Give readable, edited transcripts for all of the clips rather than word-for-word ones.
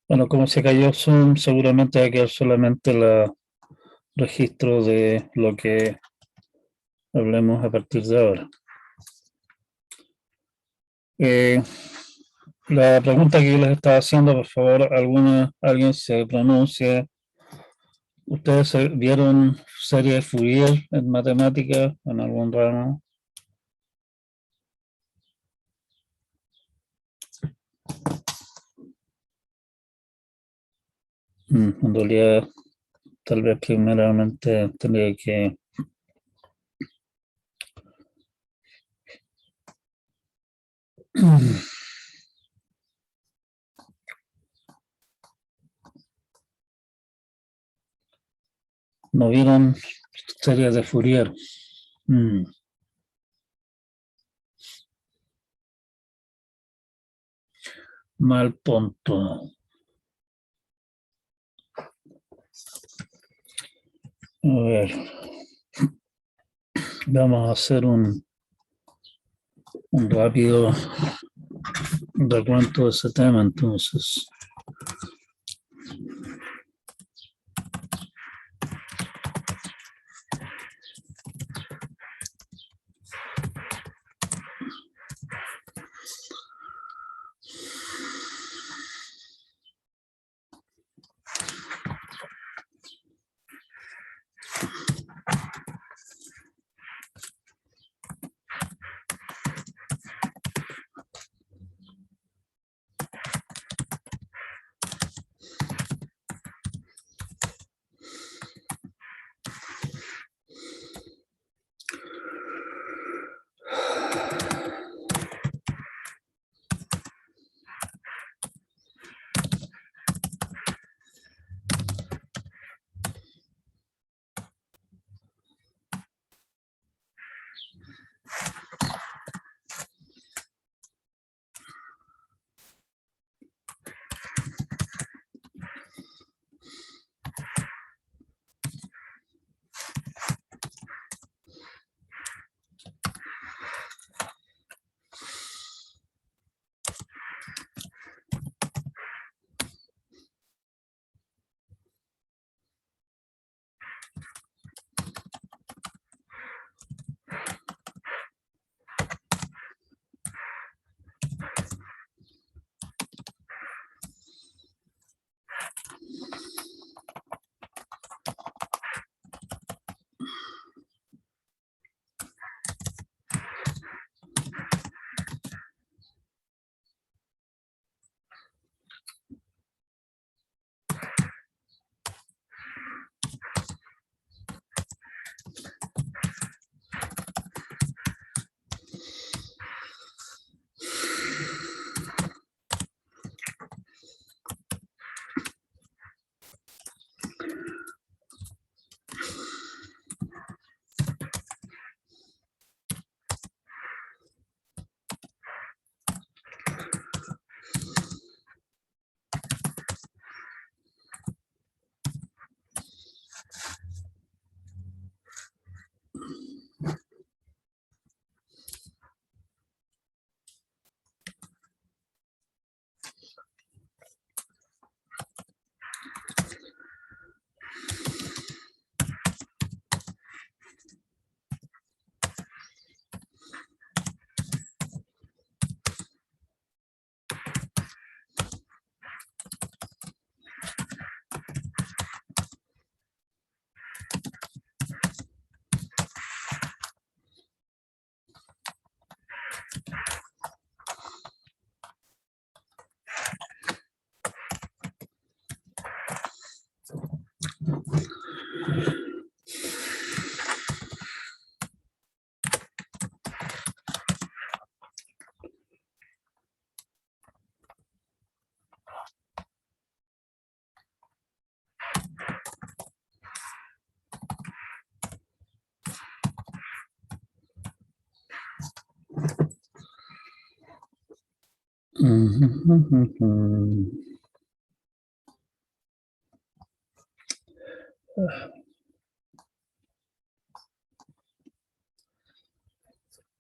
Bueno, como se cayó Zoom, seguramente va a quedar solamente el registro de lo que hablemos a partir de ahora. La pregunta que yo les estaba haciendo, por favor, alguien se pronuncia. ¿Ustedes vieron serie de Fourier en matemáticas en algún ramo? En realidad, tal vez primeramente tendría que no vieron series de Fourier. Mal punto. A ver, vamos a hacer un rápido recuento de ese tema, entonces.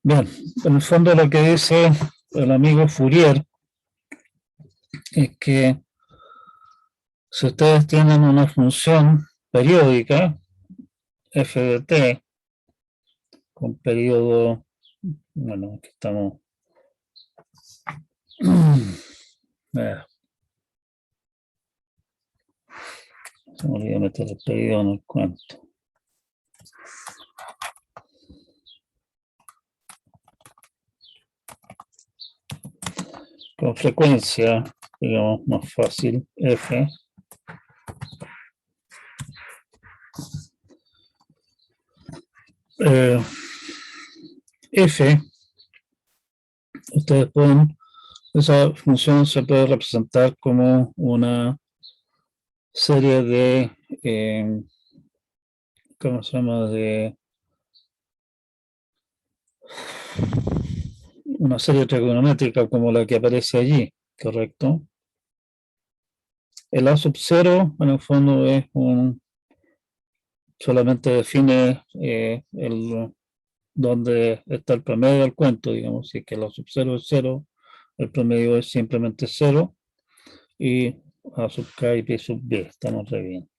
Bien, en el fondo lo que dice el amigo Fourier es que Si ustedes tienen una función periódica, f de t, con periodo, bueno, aquí estamos, se me olvidó meter el periodo en el cuento. Con frecuencia, digamos, más fácil, f. F, ustedes pueden, esa función se puede representar como una serie de, ¿cómo se llama? De una serie trigonométrica como la que aparece allí, ¿correcto? El A sub 0, en el fondo, es solamente define donde está el promedio del cuento, digamos, si es que el A sub 0 es 0, el promedio es simplemente 0, y A sub K y B sub B, estamos re bien.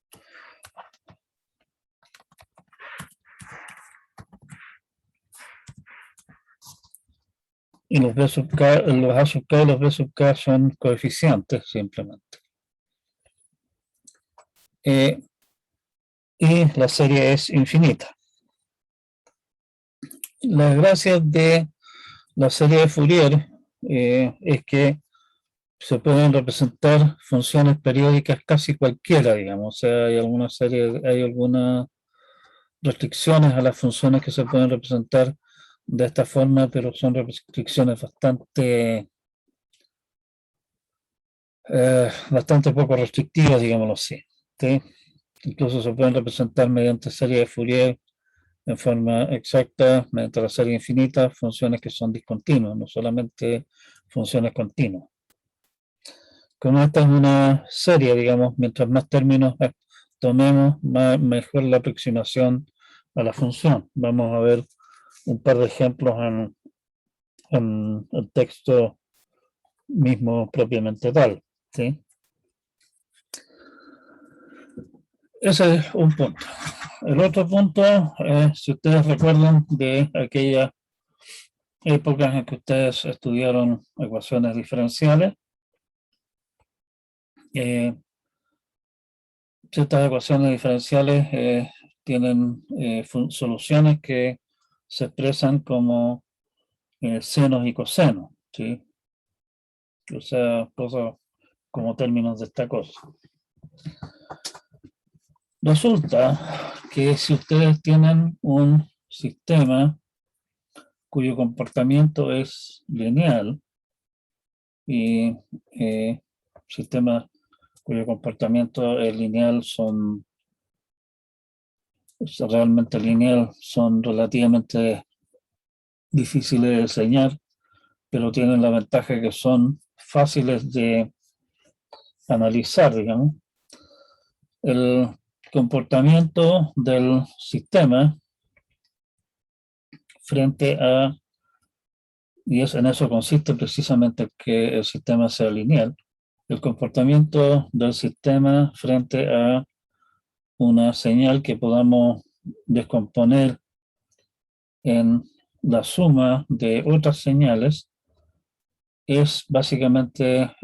Y los B sub K, los A sub K y los B sub K son coeficientes simplemente. Y la serie es infinita. La gracia de la serie de Fourier es que se pueden representar funciones periódicas casi cualquiera, digamos. O sea, hay algunas restricciones a las funciones que se pueden representar de esta forma, pero son restricciones bastante poco restrictivas, digámoslo así. ¿Sí? Incluso se pueden representar mediante serie de Fourier en forma exacta, mediante la serie infinita, funciones que son discontinuas, no solamente funciones continuas. Como esta es una serie, digamos, mientras más términos tomemos, mejor la aproximación a la función. Vamos a ver un par de ejemplos en el texto mismo propiamente tal. ¿Sí? Ese es un punto. El otro punto es, si ustedes recuerdan de aquellas épocas en que ustedes estudiaron ecuaciones diferenciales, ciertas ecuaciones diferenciales tienen soluciones que se expresan como senos y cosenos, ¿sí? O sea, cosas como términos de esta cosa. Resulta que si ustedes tienen un sistema cuyo comportamiento es lineal y sistemas cuyo comportamiento es lineal realmente lineal, son relativamente difíciles de diseñar, pero tienen la ventaja que son fáciles de analizar, digamos. El comportamiento del sistema frente a, y en eso consiste precisamente que el sistema sea lineal, el comportamiento del sistema frente a una señal que podamos descomponer en la suma de otras señales es básicamente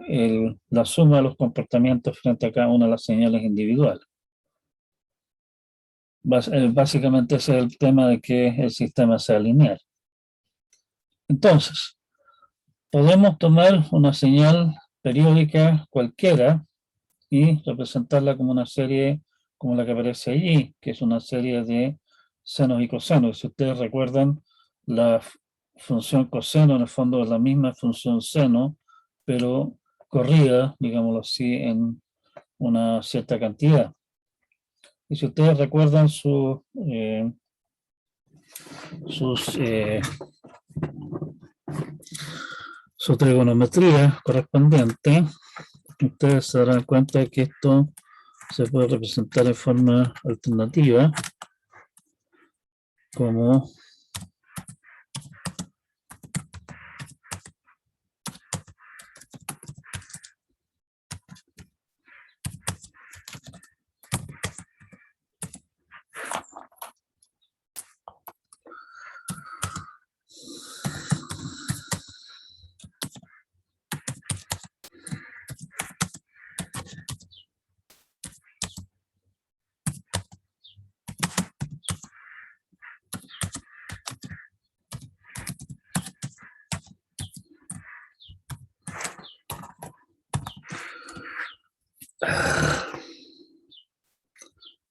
la suma de los comportamientos frente a cada una de las señales individuales. Básicamente ese es el tema de que el sistema sea lineal. Entonces, podemos tomar una señal periódica cualquiera y representarla como una serie como la que aparece allí, que es una serie de senos y cosenos. Si ustedes recuerdan, la función coseno en el fondo es la misma función seno, pero corrida, digámoslo así, en una cierta cantidad. Y si ustedes recuerdan sus su trigonometría correspondiente, ustedes se darán cuenta de que esto se puede representar en forma alternativa como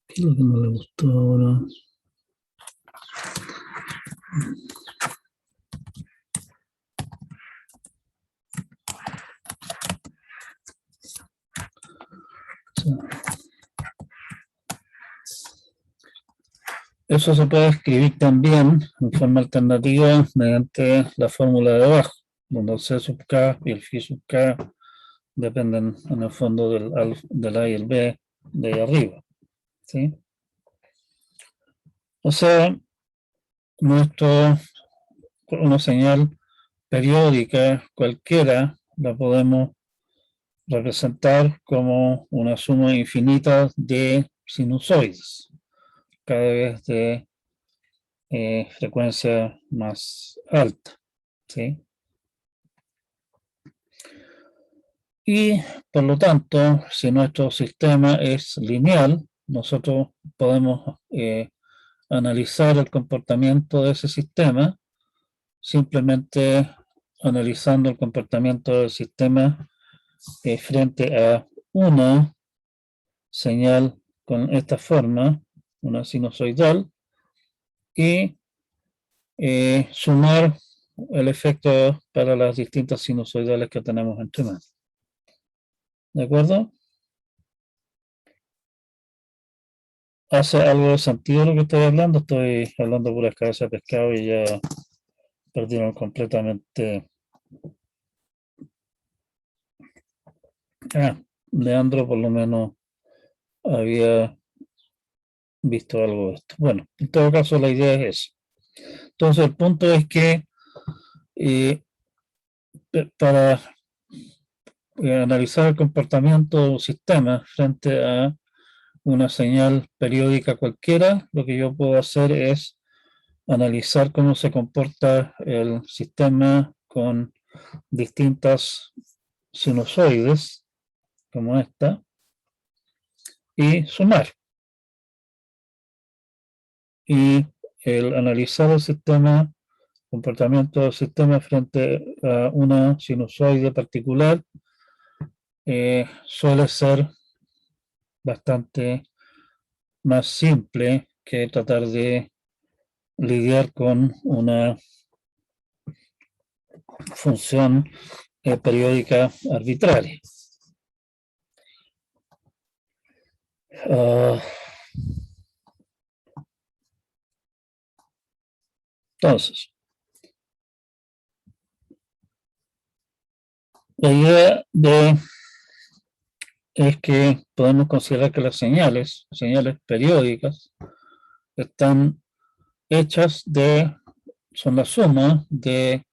¿Qué es lo que no le gustó ahora? Eso se puede escribir también en forma alternativa mediante la fórmula de abajo, donde el C sub K y el phi sub K dependen en el fondo del A y el B de ahí arriba. ¿Sí? O sea, una señal periódica cualquiera la podemos representar como una suma infinita de sinusoides, cada vez de frecuencia más alta. ¿Sí? Y por lo tanto, si nuestro sistema es lineal, nosotros podemos analizar el comportamiento de ese sistema simplemente analizando el comportamiento del sistema frente a una señal con esta forma, una sinusoidal, y sumar el efecto para las distintas sinusoidales que tenemos entre manos. ¿De acuerdo? ¿Hace algo de sentido lo que estoy hablando? Estoy hablando por las cabezas de pescado y ya perdieron completamente. Leandro por lo menos había visto algo de esto. Bueno, en todo caso la idea es eso. Entonces el punto es que para analizar el comportamiento de un sistema frente a una señal periódica cualquiera, lo que yo puedo hacer es analizar cómo se comporta el sistema con distintas sinusoides, como esta, y sumar. Y el analizar el sistema, comportamiento del sistema frente a una sinusoide particular, suele ser bastante más simple que tratar de lidiar con una función periódica arbitraria. Entonces, la idea es que podemos considerar que las señales periódicas, están hechas son la suma de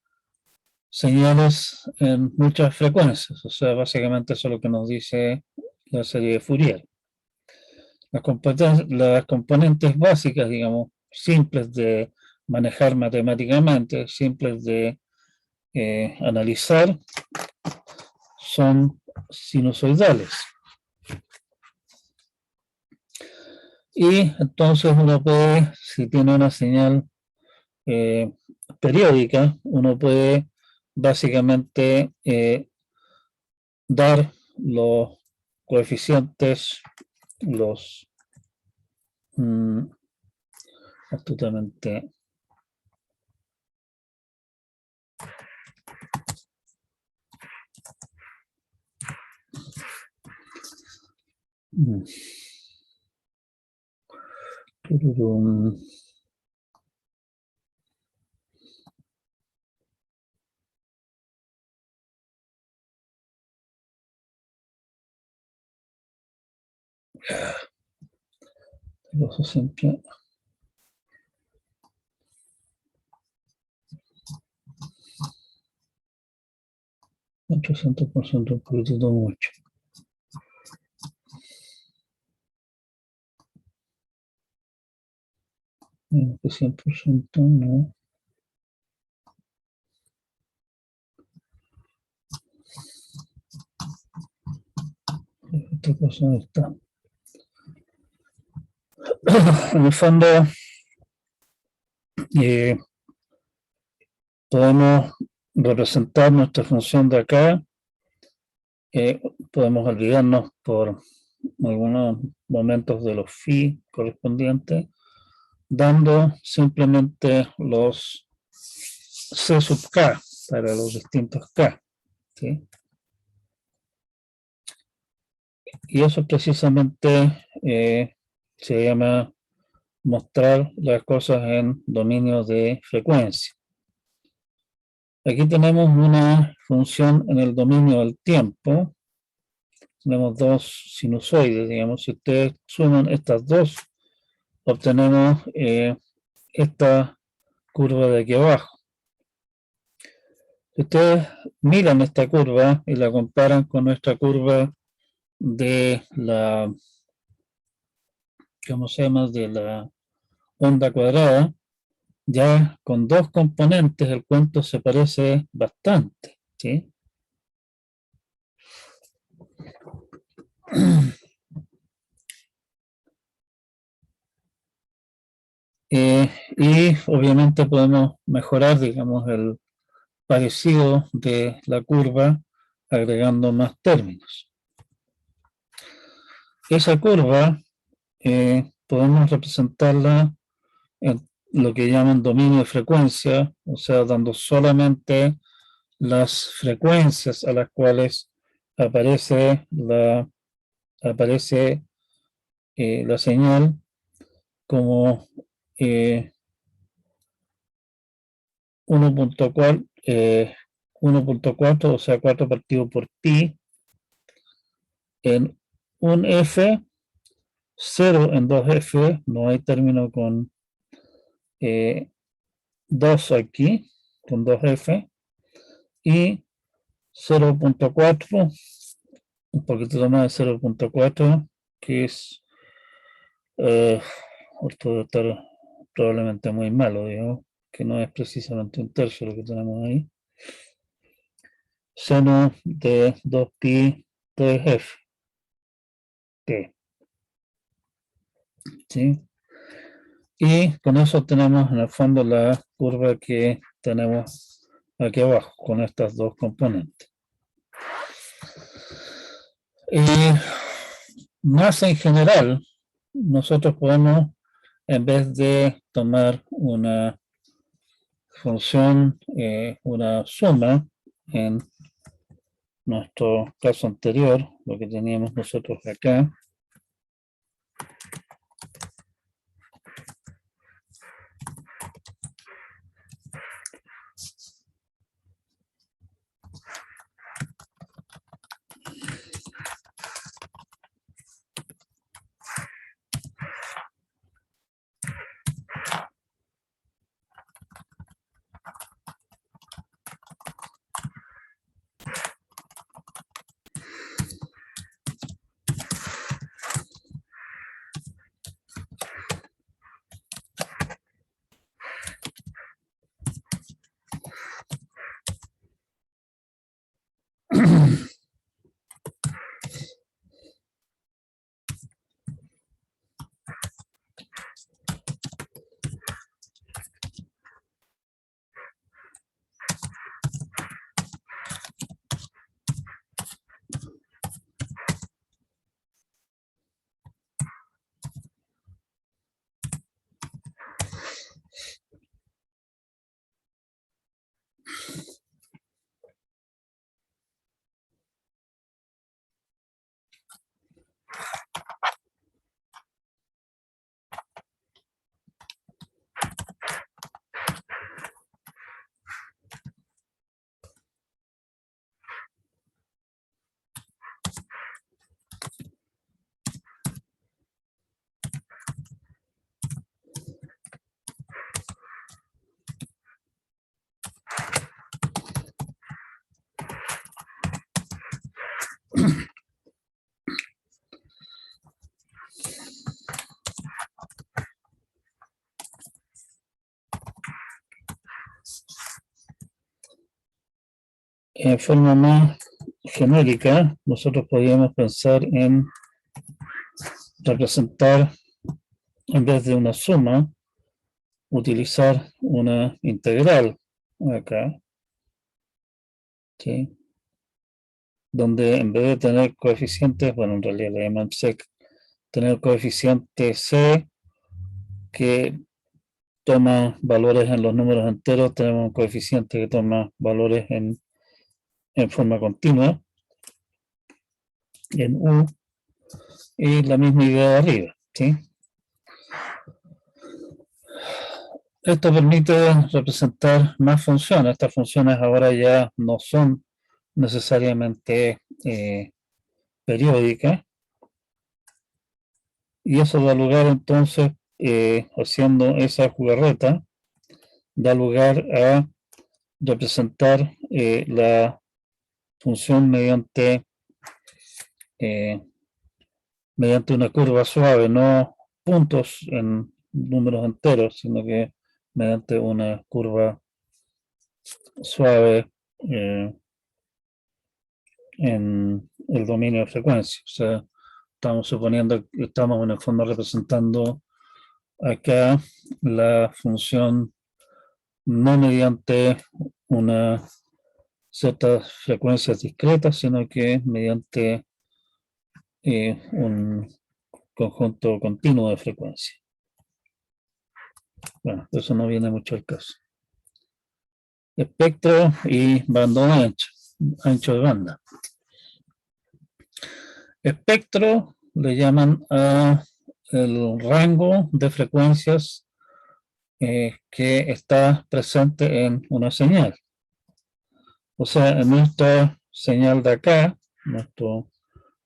señales en muchas frecuencias. O sea, básicamente eso es lo que nos dice la serie de Fourier. Las componentes básicas, digamos, simples de manejar matemáticamente, simples de analizar, son sinusoidales. Y entonces uno puede, si tiene una señal periódica, uno puede básicamente dar los coeficientes, los astutamente eso siempre 800% un poquitito mucho. Menos que 100% no. Esta cosa no está. En el fondo, podemos representar nuestra función de acá podemos olvidarnos por algunos momentos de los phi correspondientes, dando simplemente los C sub k para los distintos k, ¿sí? Y eso precisamente se llama mostrar las cosas en dominio de frecuencia. Aquí tenemos una función en el dominio del tiempo. Tenemos dos sinusoides, digamos. Si ustedes suman estas dos, obtenemos esta curva de aquí abajo. Si ustedes miran esta curva y la comparan con nuestra curva de la, ¿cómo se llama?, de la onda cuadrada, ya con dos componentes el cuento se parece bastante, ¿sí? Y obviamente podemos mejorar, digamos, el parecido de la curva agregando más términos. Esa curva podemos representarla en lo que llaman dominio de frecuencia, o sea, dando solamente las frecuencias a las cuales aparece la señal como 1.4, o sea, 4 partido por pi, en un f, 0 en 2f, no hay término con 2 aquí, con 2f, y 0.4, un poquito más de 0.4, que es, esto debe estar probablemente muy malo, digamos, que no es precisamente un tercio lo que tenemos ahí, seno de 2pi 3f, ¿qué? ¿Sí? Y con eso tenemos en el fondo la curva que tenemos aquí abajo, con estas dos componentes. Más en general, nosotros podemos, en vez de tomar una función, una suma, en nuestro caso anterior, lo que teníamos nosotros acá, en forma más genérica, nosotros podríamos pensar en representar, en vez de una suma, utilizar una integral acá, ¿sí? donde en vez de tener coeficientes, bueno, en realidad le llaman sec, tener coeficiente C que toma valores en los números enteros, tenemos un coeficiente que toma valores en forma continua, en U, y la misma idea de arriba, ¿sí? Esto permite representar más funciones. Estas funciones ahora ya no son necesariamente periódicas, y eso da lugar entonces, haciendo esa jugarreta, da lugar a representar la función mediante una curva suave, no puntos en números enteros, sino que mediante una curva suave en el dominio de frecuencia. O sea, estamos suponiendo que estamos en el fondo representando acá la función no mediante una ciertas frecuencias discretas, sino que mediante un conjunto continuo de frecuencias. Bueno, eso no viene mucho al caso. Espectro y banda ancho, ancho de banda. Espectro le llaman a el rango de frecuencias que está presente en una señal. O sea, en nuestra señal de acá, nuestro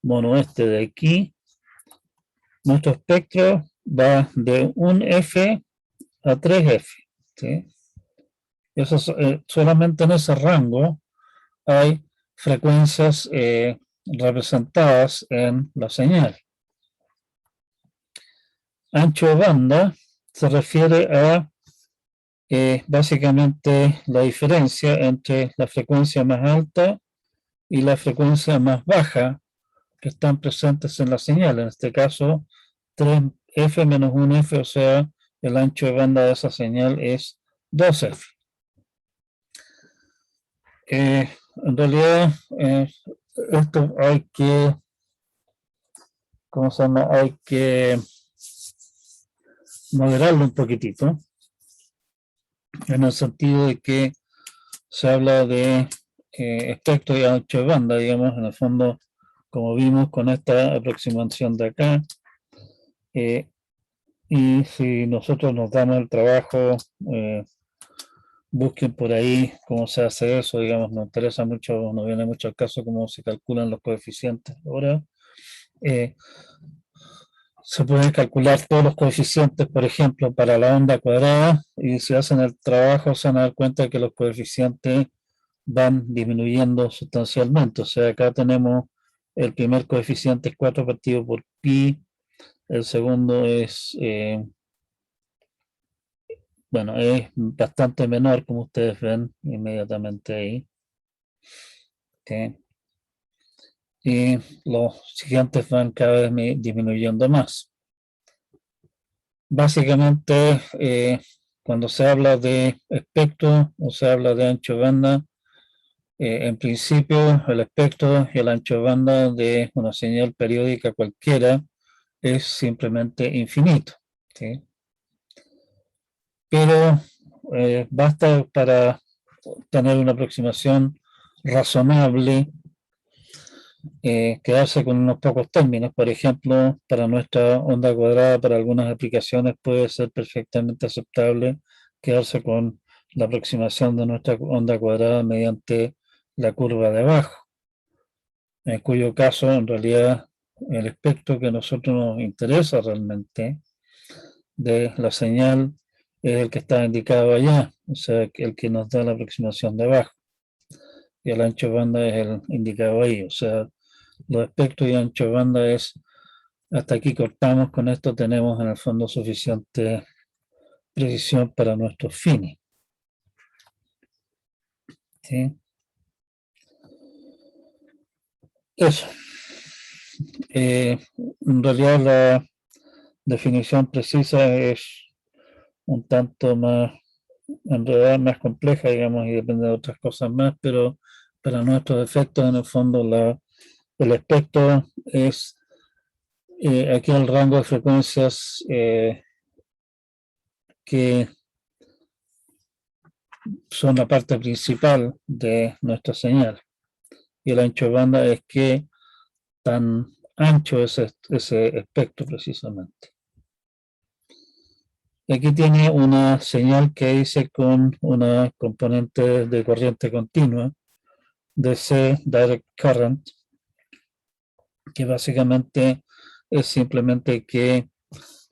mono este de aquí, nuestro espectro va de 1F a 3F. ¿Sí? Eso solamente en ese rango hay frecuencias representadas en la señal. Ancho de banda se refiere a básicamente la diferencia entre la frecuencia más alta y la frecuencia más baja que están presentes en la señal. En este caso, 3F menos 1F, o sea, el ancho de banda de esa señal es 2F. En realidad, esto hay que, ¿cómo se llama? Hay que moderarlo un poquitito, en el sentido de que se habla de espectro y ancho de banda, digamos, en el fondo, como vimos con esta aproximación de acá. Y si nosotros nos damos el trabajo, busquen por ahí cómo se hace eso, digamos, nos interesa mucho, nos viene mucho al caso cómo se calculan los coeficientes. Ahora, se pueden calcular todos los coeficientes, por ejemplo, para la onda cuadrada, y si hacen el trabajo se van a dar cuenta de que los coeficientes van disminuyendo sustancialmente. O sea, acá tenemos el primer coeficiente es 4 partido por pi, el segundo es, bueno, es bastante menor, como ustedes ven inmediatamente ahí. ¿Sí? Y los siguientes van cada vez disminuyendo más. Básicamente, cuando se habla de espectro o se habla de ancho de banda, en principio el espectro y el ancho de banda de una señal periódica cualquiera es simplemente infinito. ¿Sí? Pero basta para tener una aproximación razonable, quedarse con unos pocos términos. Por ejemplo, para nuestra onda cuadrada, para algunas aplicaciones puede ser perfectamente aceptable quedarse con la aproximación de nuestra onda cuadrada mediante la curva de abajo, en cuyo caso en realidad el espectro que a nosotros nos interesa realmente de la señal es el que está indicado allá, o sea, el que nos da la aproximación de abajo, y el ancho de banda es el indicado ahí. O sea, los espectros y ancho de banda es, hasta aquí cortamos, con esto tenemos en el fondo suficiente precisión para nuestros fines. ¿Sí? Eso. En realidad la definición precisa es un tanto más, en realidad más compleja, digamos, y depende de otras cosas más, pero para nuestros efectos, en el fondo, el espectro es aquel rango de frecuencias que son la parte principal de nuestra señal. Y el ancho de banda es que tan ancho es ese espectro precisamente. Y aquí tiene una señal que hice con una componente de corriente continua, DC Direct Current, que básicamente es simplemente que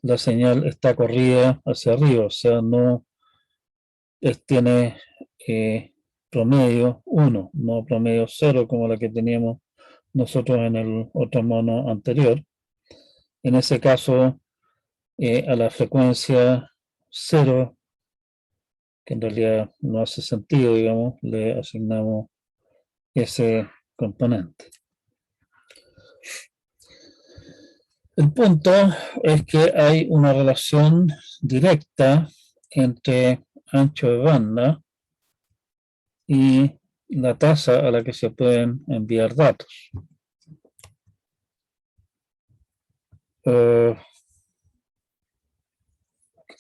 la señal está corrida hacia arriba, o sea, no tiene promedio 1, no promedio 0 como la que teníamos nosotros en el otro mono anterior. En ese caso, a la frecuencia 0, que en realidad no hace sentido, digamos, le asignamos ese componente. El punto es que hay una relación directa entre ancho de banda y la tasa a la que se pueden enviar datos.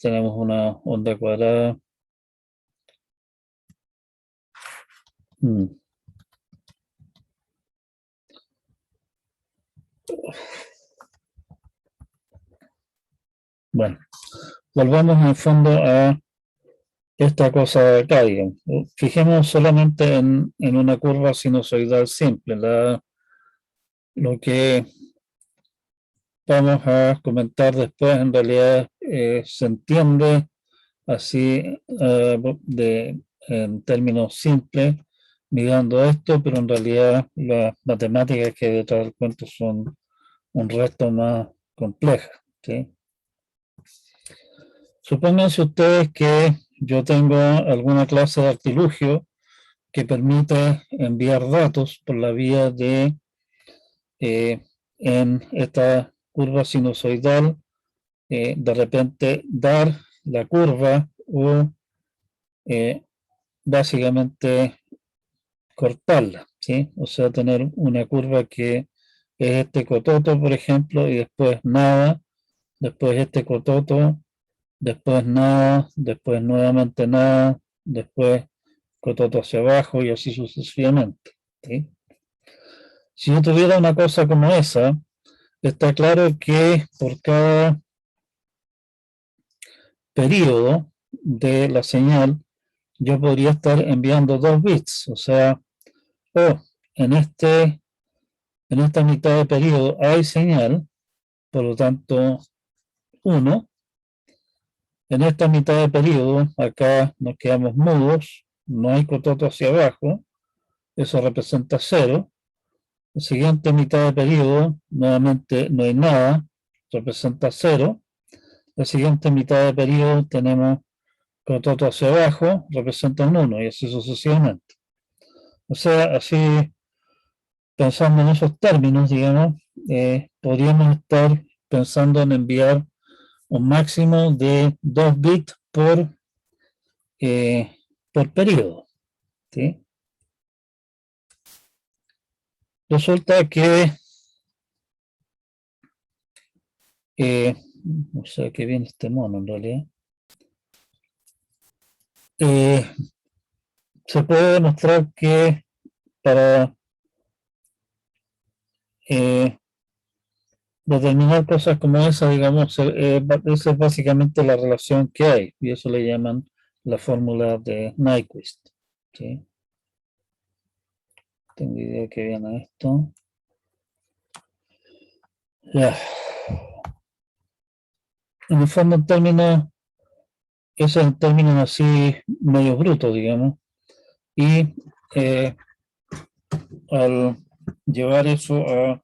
Tenemos una onda cuadrada. Bueno, volvamos en el fondo a esta cosa de acá, digamos. Fijemos solamente en una curva sinusoidal simple. Lo que vamos a comentar después en realidad se entiende así en términos simples mirando esto, pero en realidad las matemáticas que hay detrás del cuento son un resto más complejas, ¿sí? Supónganse ustedes que yo tengo alguna clase de artilugio que permite enviar datos por la vía de en esta curva sinusoidal, de repente dar la curva o básicamente cortarla, ¿sí? O sea, tener una curva que es este cototo, por ejemplo, y después nada, después este cototo, después nada, después nuevamente nada, después cototo hacia abajo y así sucesivamente, ¿sí? Si yo tuviera una cosa como esa, está claro que por cada periodo de la señal yo podría estar enviando 2 bits, o sea, en esta mitad de periodo hay señal, por lo tanto 1. En esta mitad de periodo, acá nos quedamos mudos, no hay cototo hacia abajo, eso representa 0. La siguiente mitad de periodo, nuevamente no hay nada, representa 0. La siguiente mitad de periodo tenemos cototo hacia abajo, representa un 1 y así sucesivamente. O sea, así pensando en esos términos, digamos, podríamos estar pensando en enviar un máximo de 2 bits por periodo, ¿sí? Resulta que, no sé qué viene este mono en realidad, se puede demostrar que para determinar cosas como esa, digamos, esa es básicamente la relación que hay, y eso le llaman la fórmula de Nyquist, ¿sí? Tengo idea que viene esto. Ya. En el fondo, en términos, eso en términos así medio brutos, digamos, y al llevar eso a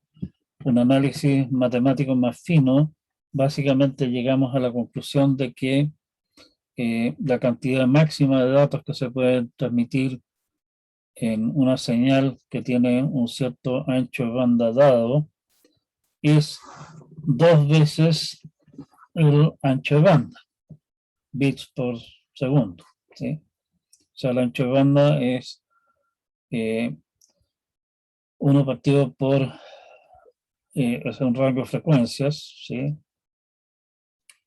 un análisis matemático más fino, básicamente llegamos a la conclusión de que la cantidad máxima de datos que se pueden transmitir en una señal que tiene un cierto ancho de banda dado es 2 veces el ancho de banda, bits por segundo, ¿sí? O sea, el ancho de banda es 1 partido por es un rango de frecuencias, ¿sí?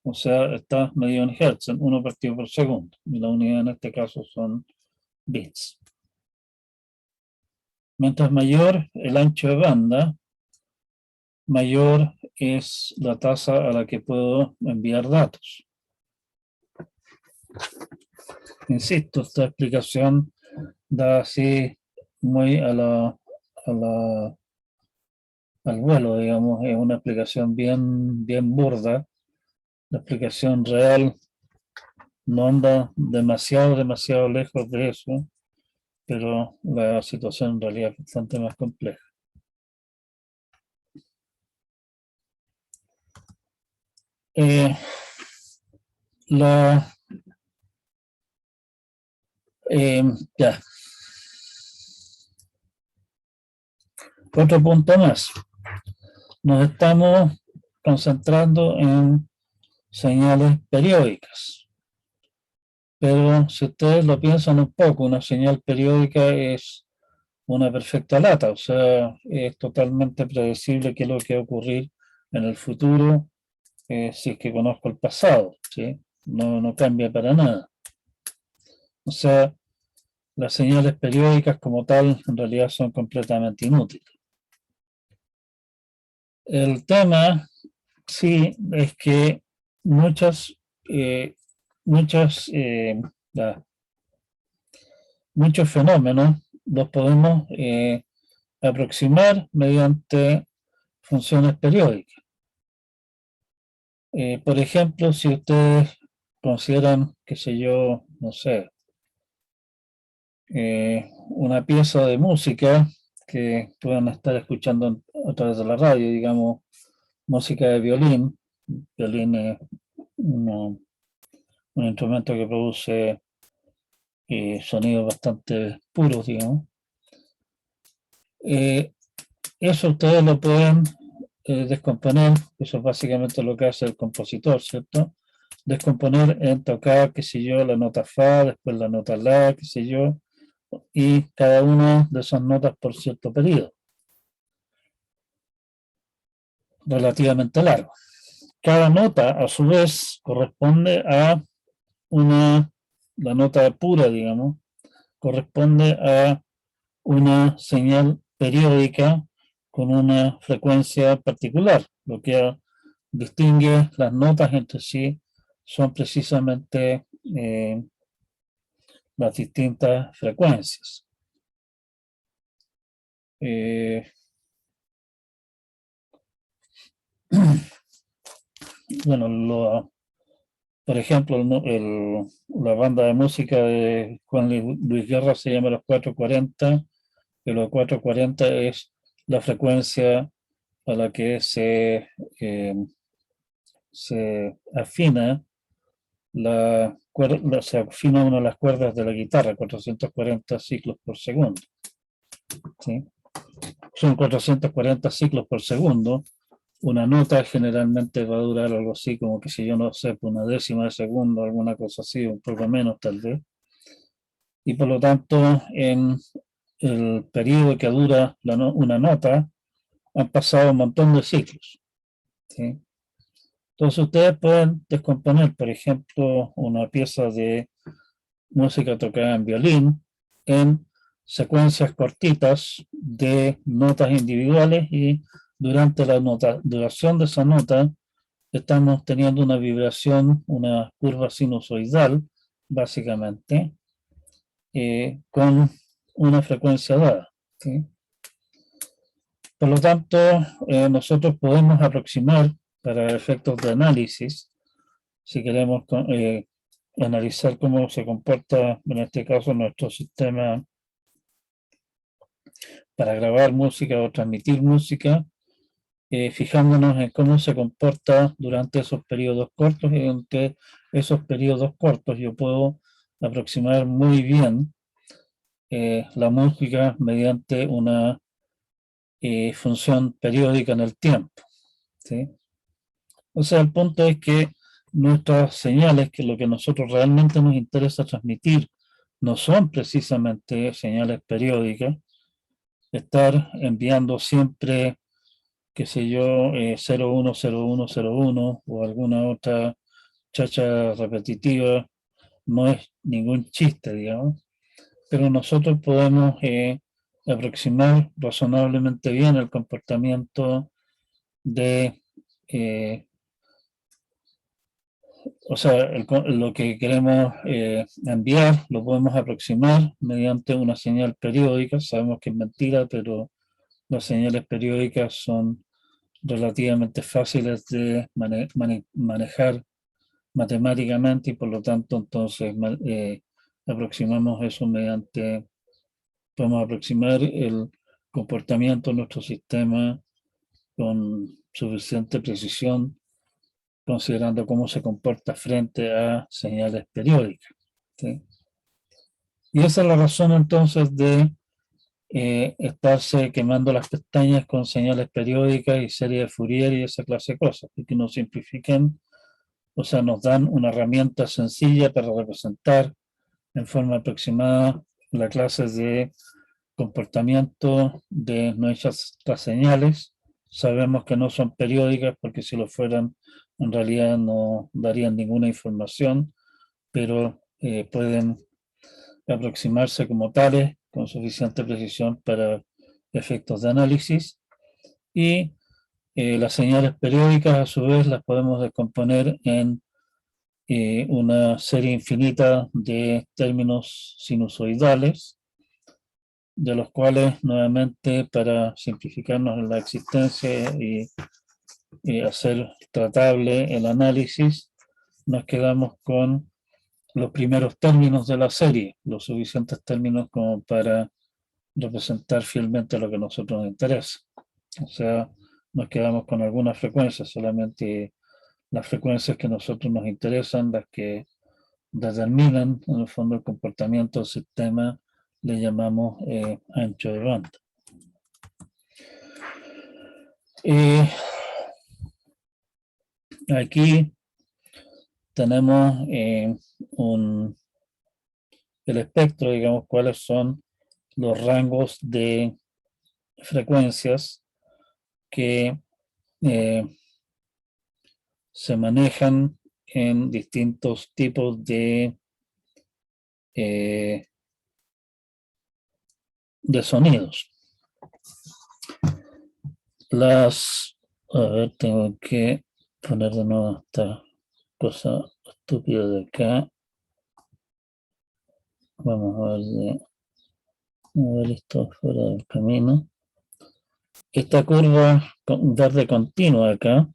O sea, está medido en hertz, en 1 partido por segundo. Y la unidad en este caso son bits. Mientras mayor el ancho de banda, mayor es la tasa a la que puedo enviar datos. Insisto, esta explicación da así muy al vuelo, digamos, es una explicación bien burda. La explicación real no anda demasiado lejos de eso, pero la situación en realidad es bastante más compleja. Ya. Otro punto más. Nos estamos concentrando en señales periódicas. Pero si ustedes lo piensan un poco, una señal periódica es una perfecta lata, o sea, es totalmente predecible qué es lo que va a ocurrir en el futuro si es que conozco el pasado, ¿sí? No cambia para nada. O sea, las señales periódicas como tal en realidad son completamente inútiles. El tema, sí, es que muchas, muchas, muchos fenómenos los podemos aproximar mediante funciones periódicas. Por ejemplo, si ustedes consideran, qué sé yo, no sé, una pieza de música que puedan estar escuchando a través de la radio, digamos, música de violín. Violín es un instrumento que produce sonidos bastante puros, digamos. Eso ustedes lo pueden descomponer, eso es básicamente lo que hace el compositor, ¿cierto? Descomponer en tocar, qué sé yo, la nota fa, después la nota la, qué sé yo, y cada una de esas notas por cierto periodo, relativamente largo. Cada nota, a su vez, corresponde a la nota pura, digamos, corresponde a una señal periódica con una frecuencia particular. Lo que distingue las notas entre sí son precisamente las distintas frecuencias. Bueno, por ejemplo, la banda de música de Juan Luis Guerra se llama los 440, que los 440 es la frecuencia a la que se afina se afina una de las cuerdas de la guitarra, 440 ciclos por segundo. ¿Sí? Son 440 ciclos por segundo. Una nota generalmente va a durar algo así como que si yo no sé, una décima de segundo, alguna cosa así, un poco menos tal vez. Y por lo tanto, en el periodo que dura una nota, han pasado un montón de ciclos. ¿Sí? Entonces ustedes pueden descomponer, por ejemplo, una pieza de música tocada en violín en secuencias cortitas de notas individuales y durante la duración de esa nota estamos teniendo una vibración, una curva sinusoidal, básicamente, con una frecuencia dada. ¿Sí? Por lo tanto, nosotros podemos aproximar para efectos de análisis, si queremos analizar cómo se comporta, en este caso, nuestro sistema para grabar música o transmitir música, fijándonos en cómo se comporta durante esos periodos cortos, y durante esos periodos cortos yo puedo aproximar muy bien la música mediante una función periódica en el tiempo. ¿Sí? O sea, el punto es que nuestras señales, que lo que a nosotros realmente nos interesa transmitir, no son precisamente señales periódicas, estar enviando siempre, qué sé yo, 010101 o alguna otra chacha repetitiva, no es ningún chiste, digamos, pero nosotros podemos aproximar razonablemente bien el comportamiento de, o sea, lo que queremos enviar lo podemos aproximar mediante una señal periódica. Sabemos que es mentira, pero las señales periódicas son relativamente fáciles de manejar matemáticamente y por lo tanto entonces aproximamos eso mediante, podemos aproximar el comportamiento de nuestro sistema con suficiente precisión, considerando cómo se comporta frente a señales periódicas. ¿Sí? Y esa es la razón entonces de estarse quemando las pestañas con señales periódicas y series de Fourier y esa clase de cosas, que nos simplifican, o sea, nos dan una herramienta sencilla para representar en forma aproximada la clase de comportamiento de nuestras señales. Sabemos que no son periódicas porque si lo fueran en realidad no darían ninguna información, pero pueden aproximarse como tales con suficiente precisión para efectos de análisis. Y las señales periódicas a su vez las podemos descomponer en una serie infinita de términos sinusoidales, de los cuales nuevamente para simplificarnos la existencia y hacer tratable el análisis, nos quedamos con los primeros términos de la serie, los suficientes términos como para representar fielmente lo que a nosotros nos interesa. O sea, nos quedamos con algunas frecuencias, solamente las frecuencias que a nosotros nos interesan, las que determinan en el fondo el comportamiento del sistema, le llamamos ancho de banda. Aquí tenemos el espectro, digamos, cuáles son los rangos de frecuencias que se manejan en distintos tipos de sonidos. A ver, tengo que poner de nuevo esta cosa estúpida de acá. Vamos a ver mover esto fuera del camino. Esta curva verde continua acá,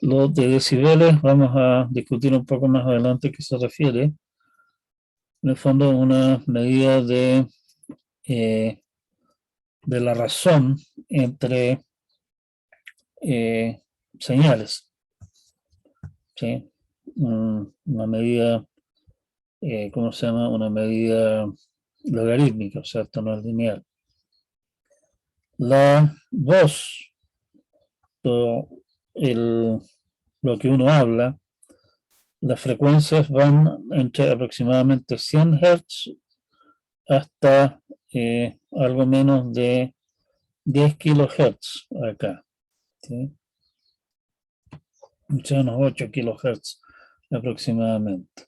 lo de decibeles vamos a discutir un poco más adelante a qué se refiere. En el fondo una medida de la razón entre señales. ¿Sí? Una medida, ¿cómo se llama? Una medida logarítmica, o sea, esto no es lineal. La voz, lo que uno habla, las frecuencias van entre aproximadamente 100 Hz hasta algo menos de 10 kHz acá. ¿Sí? Unos 8 kHz aproximadamente.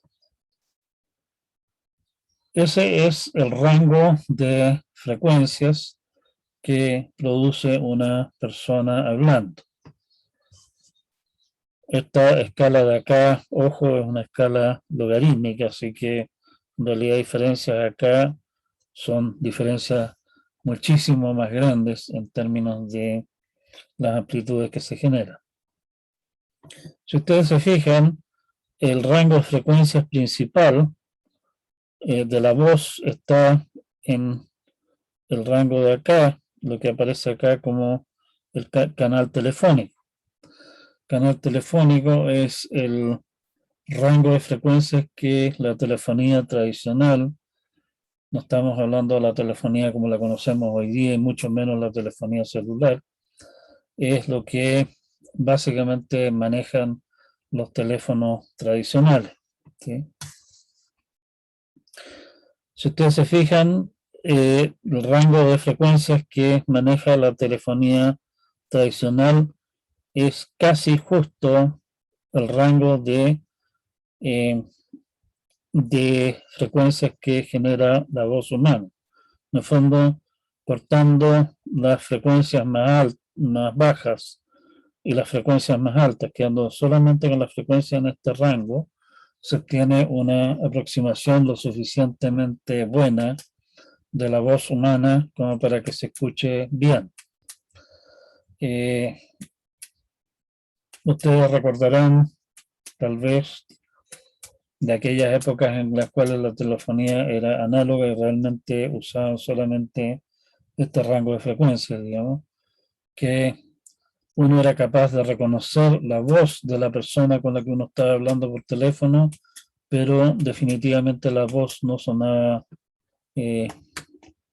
Ese es el rango de frecuencias que produce una persona hablando. Esta escala de acá, ojo, es una escala logarítmica, así que en realidad diferencias acá son diferencias muchísimo más grandes en términos de las amplitudes que se generan. Si ustedes se fijan, el rango de frecuencias principal de la voz está en el rango de acá, lo que aparece acá como el canal telefónico. Canal telefónico es el rango de frecuencias que la telefonía tradicional, no estamos hablando de la telefonía como la conocemos hoy día y mucho menos la telefonía celular, es lo que básicamente manejan los teléfonos tradicionales. ¿Sí? Si ustedes se fijan, el rango de frecuencias que maneja la telefonía tradicional es casi justo el rango de frecuencias que genera la voz humana. En el fondo, cortando las frecuencias más bajas y las frecuencias más altas, quedando solamente con las frecuencias en este rango, se obtiene una aproximación lo suficientemente buena de la voz humana como para que se escuche bien. Ustedes recordarán, tal vez, de aquellas épocas en las cuales la telefonía era análoga y realmente usaban solamente este rango de frecuencias, digamos, que uno era capaz de reconocer la voz de la persona con la que uno estaba hablando por teléfono, pero definitivamente la voz no sonaba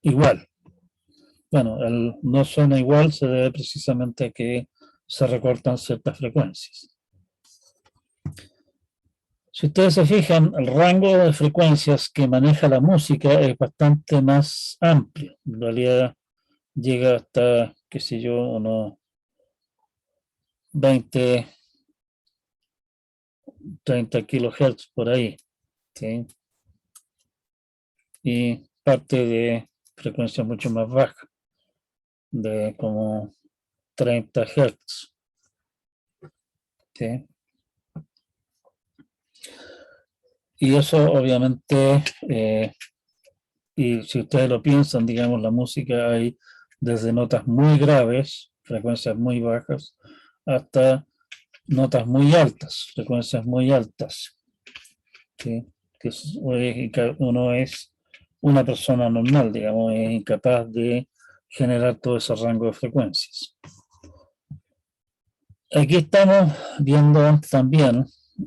igual. Bueno, el no suena igual se debe precisamente a que se recortan ciertas frecuencias. Si ustedes se fijan, el rango de frecuencias que maneja la música es bastante más amplio. En realidad llega hasta, qué sé yo, unos 20, 30 kilohertz por ahí, ¿sí? Y parte de frecuencias mucho más bajas, de como 30 hertz, ¿sí? Y eso obviamente, y si ustedes lo piensan, digamos, la música hay desde notas muy graves, frecuencias muy bajas, hasta notas muy altas, frecuencias muy altas, ¿sí? Que uno es una persona normal, digamos, es incapaz de generar todo ese rango de frecuencias. Aquí estamos viendo también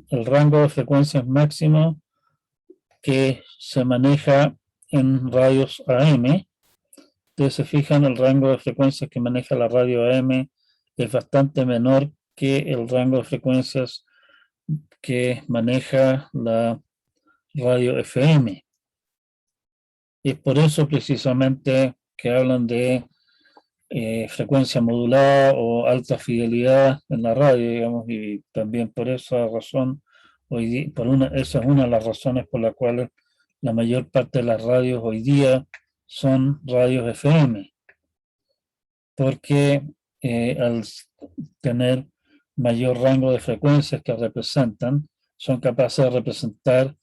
el rango de frecuencias máximo que se maneja en radios AM. Ustedes se fijan, el rango de frecuencias que maneja la radio AM es bastante menor que el rango de frecuencias que maneja la radio FM. Es por eso precisamente que hablan de frecuencia modulada o alta fidelidad en la radio, digamos, y también por esa razón, esa es una de las razones por las cuales la mayor parte de las radios hoy día son radios FM, porque al tener mayor rango de frecuencias que representan, son capaces de representar,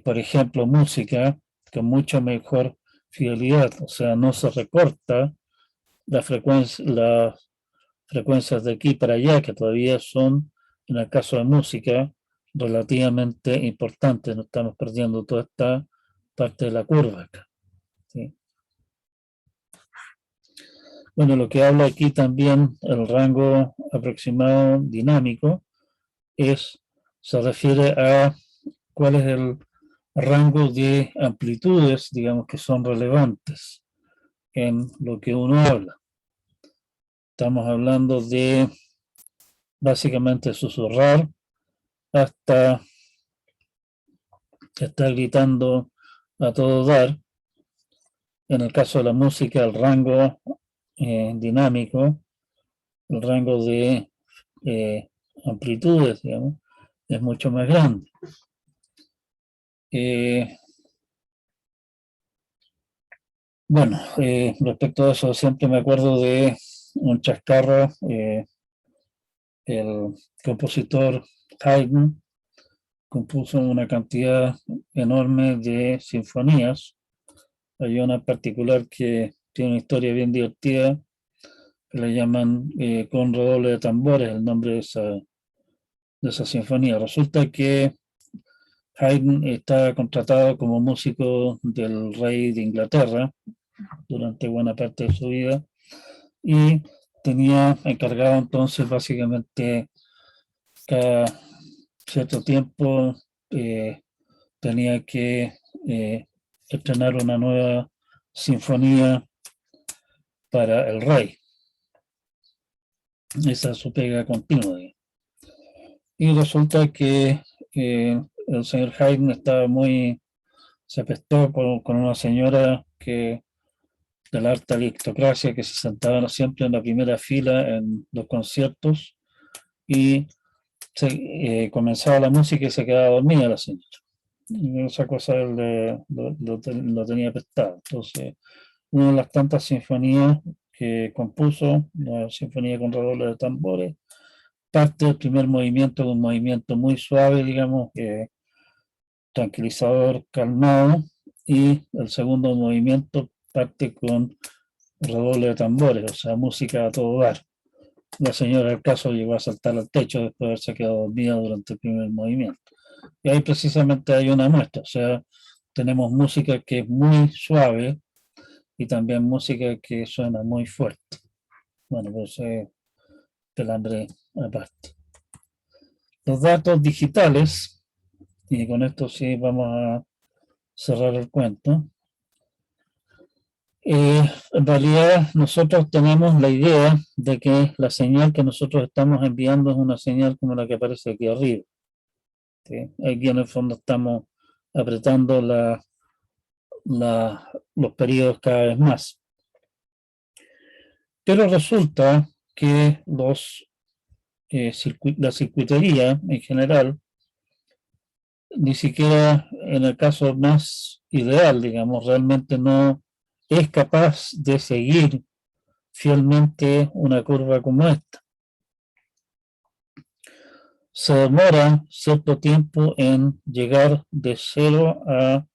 por ejemplo, música con mucho mejor fidelidad, o sea, no se recorta las frecuencias de aquí para allá, que todavía son, en el caso de música, relativamente importantes. No estamos perdiendo toda esta parte de la curva acá, ¿sí? Bueno, lo que habla aquí también el rango aproximado dinámico se refiere a cuál es el rango de amplitudes, digamos, que son relevantes en lo que uno habla. Estamos hablando de básicamente susurrar hasta estar gritando a todo dar. En el caso de la música, el rango dinámico, el rango de amplitudes, digamos, es mucho más grande. Bueno, respecto a eso, siempre me acuerdo de un chascarro, el compositor Haydn compuso una cantidad enorme de sinfonías. Hay una particular que tiene una historia bien divertida, que le llaman con redoble de tambores, el nombre de esa sinfonía. Resulta que Haydn está contratado como músico del rey de Inglaterra durante buena parte de su vida y tenía encargado entonces básicamente cada cierto tiempo tenía que estrenar una nueva sinfonía para el rey. Esa es su pega continua. Y resulta que el señor Haydn estaba muy se apestó con una señora que de la alta aristocracia que se sentaban siempre en la primera fila en los conciertos y comenzaba la música y se quedaba dormida la señora. Y esa cosa él lo tenía prestado. Entonces, una de las tantas sinfonías que compuso, la sinfonía con redobles de tambores, parte del primer movimiento de un movimiento muy suave, digamos, tranquilizador, calmado, y el segundo movimiento parte con redoble de tambores, o sea, música a todo dar. La señora del caso llegó a saltar al techo después de haberse quedado dormida durante el primer movimiento. Y ahí precisamente hay una muestra, o sea, tenemos música que es muy suave y también música que suena muy fuerte. Bueno, pues el hambre aparte. Los datos digitales, y con esto sí vamos a cerrar el cuento. En realidad nosotros tenemos la idea de que la señal que nosotros estamos enviando es una señal como la que aparece aquí arriba. ¿Sí? Aquí en el fondo estamos apretando los periodos cada vez más. Pero resulta que la circuitería en general, ni siquiera en el caso más ideal, digamos, realmente no es capaz de seguir fielmente una curva como esta. Se demora cierto tiempo en llegar de 0 a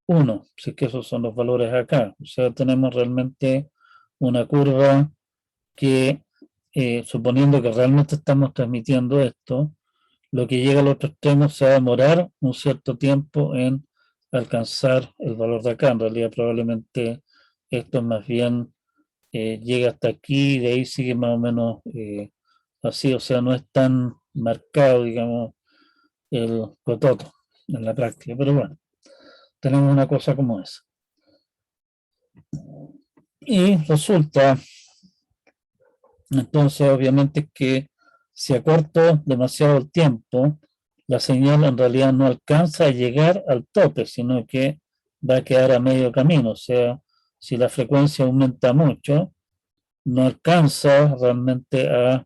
1, si es que esos son los valores acá. O sea, tenemos realmente una curva que, suponiendo que realmente estamos transmitiendo esto, lo que llega al otro extremo se va a demorar un cierto tiempo en alcanzar el valor de acá. En realidad, probablemente esto más bien llega hasta aquí y de ahí sigue más o menos así. O sea, no es tan marcado, digamos, el cototo en la práctica. Pero bueno, tenemos una cosa como esa. Y resulta, entonces, obviamente, que si acorto demasiado el tiempo, la señal en realidad no alcanza a llegar al tope, sino que va a quedar a medio camino. O sea, si la frecuencia aumenta mucho, no alcanza realmente a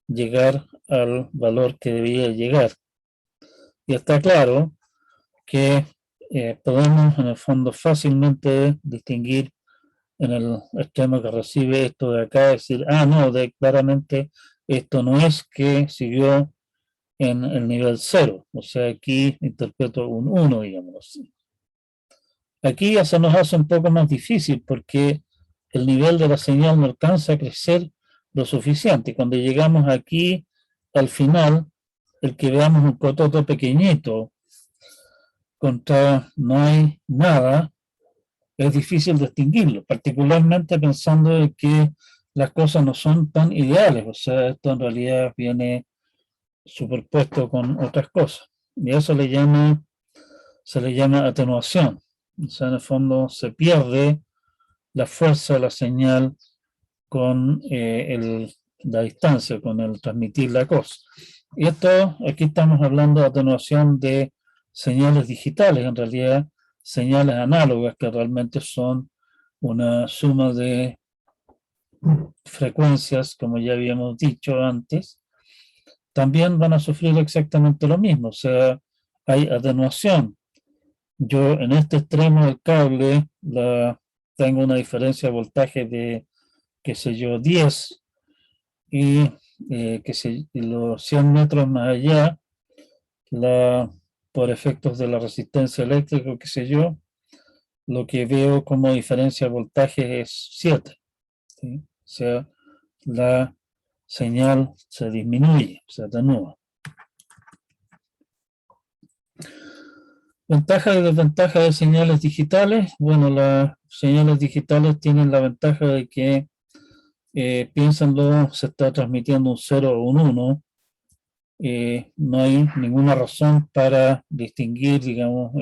llegar al valor que debía llegar. Y está claro que podemos en el fondo fácilmente distinguir en el extremo que recibe esto de acá, decir, no, claramente esto no es que siguió en el nivel 0, o sea, aquí interpreto un 1, digamos así. Aquí ya se nos hace un poco más difícil porque el nivel de la señal no alcanza a crecer lo suficiente. Cuando llegamos aquí al final, el que veamos un cototo pequeñito contra no hay nada, es difícil distinguirlo, particularmente pensando en que las cosas no son tan ideales, o sea, esto en realidad viene superpuesto con otras cosas. Y eso se le llama atenuación. O sea, en el fondo se pierde la fuerza de la señal con la distancia, con el transmitir la cosa. Y esto, aquí estamos hablando de atenuación de señales digitales, en realidad señales análogas que realmente son una suma de frecuencias, como ya habíamos dicho antes, también van a sufrir exactamente lo mismo, o sea, hay atenuación. Yo en este extremo del cable tengo una diferencia de voltaje de, qué sé yo, 10 y los 100 metros más allá, por efectos de la resistencia eléctrica, qué sé yo, lo que veo como diferencia de voltaje es 7. ¿Sí? O sea, la señal se disminuye, se atenúa. Ventaja y desventaja de señales digitales. Bueno, las señales digitales tienen la ventaja de que, piénsenlo, se está transmitiendo un 0 o un 1. No hay ninguna razón para distinguir, digamos,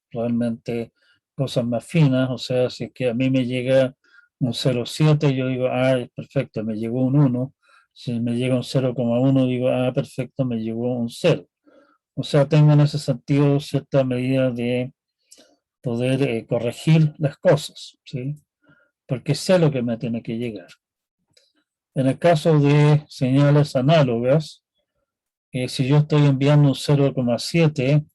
realmente cosas más finas. O sea, si es que a mí me llega un 0,7, yo digo, perfecto, me llegó un 1. Si me llega un 0,1, digo, perfecto, me llegó un 0. O sea, tengo en ese sentido cierta medida de poder corregir las cosas, ¿sí? Porque sé lo que me tiene que llegar. En el caso de señales análogas, si yo estoy enviando un 0,7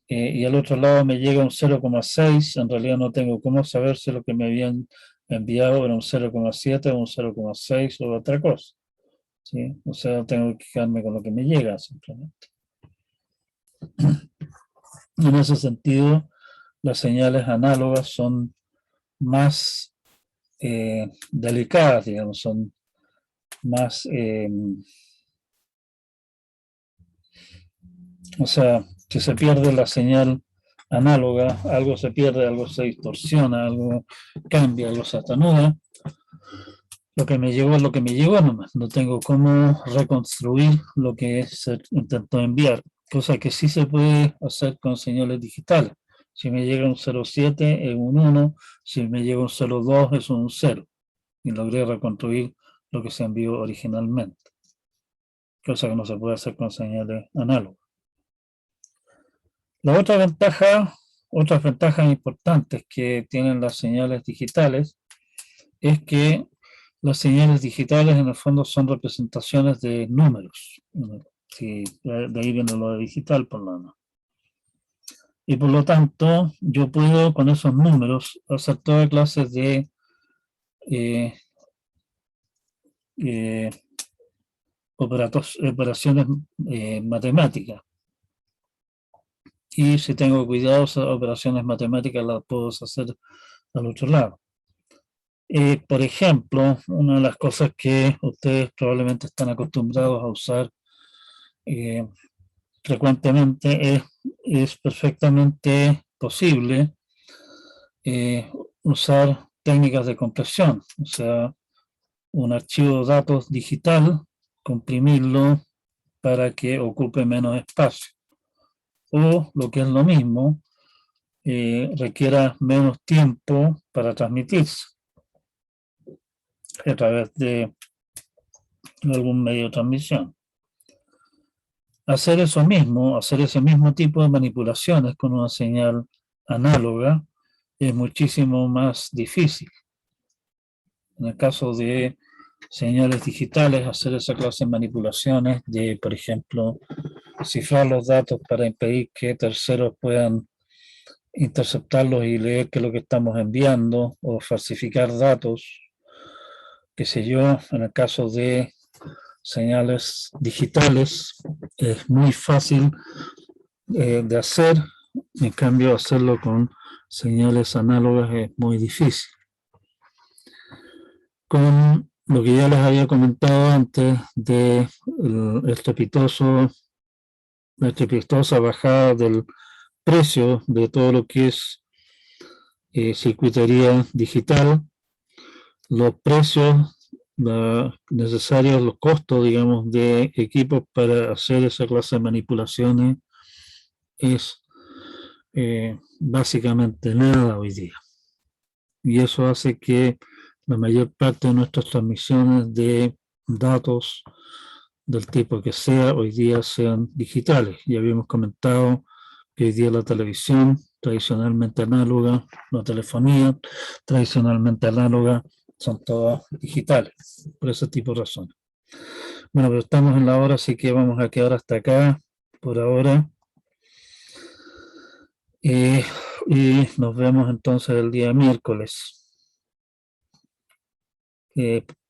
y al otro lado me llega un 0,6, en realidad no tengo cómo saber si lo que me habían enviado era un 0,7 o un 0,6 o otra cosa, ¿sí? O sea, tengo que quedarme con lo que me llega simplemente. En ese sentido, las señales análogas son más delicadas, digamos, son más, o sea, si se pierde la señal análoga, algo se pierde, algo se distorsiona, algo cambia, algo se atenúa. Lo que me llegó es lo que me llegó nomás. No tengo cómo reconstruir lo que se intentó enviar, cosa que sí se puede hacer con señales digitales. Si me llega un 0,7 es un 1, si me llega un 0,2 es un 0. Y logré reconstruir lo que se envió originalmente, cosa que no se puede hacer con señales análogas. La otra ventaja, otras ventajas importantes que tienen las señales digitales es que las señales digitales en el fondo son representaciones de números. Sí, de ahí viene lo de digital, por lo menos. Y por lo tanto, yo puedo con esos números hacer toda clase de operaciones matemáticas. Y si tengo cuidado, esas operaciones matemáticas las puedo hacer al otro lado. Por ejemplo, una de las cosas que ustedes probablemente están acostumbrados a usar frecuentemente es perfectamente posible usar técnicas de compresión, o sea, un archivo de datos digital, comprimirlo para que ocupe menos espacio. O, lo que es lo mismo, requiera menos tiempo para transmitirse a través de algún medio de transmisión. Hacer eso mismo, hacer ese mismo tipo de manipulaciones con una señal análoga es muchísimo más difícil. En el caso de señales digitales, hacer esa clase de manipulaciones de, por ejemplo, cifrar los datos para impedir que terceros puedan interceptarlos y leer qué es lo que estamos enviando, o falsificar datos, qué sé yo, en el caso de señales digitales es muy fácil de hacer, en cambio hacerlo con señales análogas es muy difícil. Con lo que ya les había comentado antes de la estrepitosa bajada del precio de todo lo que es circuitería digital, los precios necesarios, los costos, digamos, de equipos para hacer esa clase de manipulaciones es básicamente nada hoy día. Y eso hace que la mayor parte de nuestras transmisiones de datos del tipo que sea, hoy día sean digitales. Ya habíamos comentado que hoy día la televisión, tradicionalmente análoga, la telefonía, tradicionalmente análoga, son todas digitales, por ese tipo de razones. Bueno, pero estamos en la hora, así que vamos a quedar hasta acá por ahora. Y nos vemos entonces el día miércoles.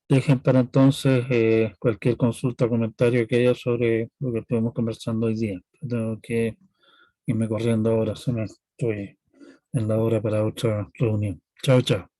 Dejen para entonces cualquier consulta o comentario que haya sobre lo que estuvimos conversando hoy día. Tengo que irme corriendo ahora, estoy en la hora para otra reunión. Chao, chao.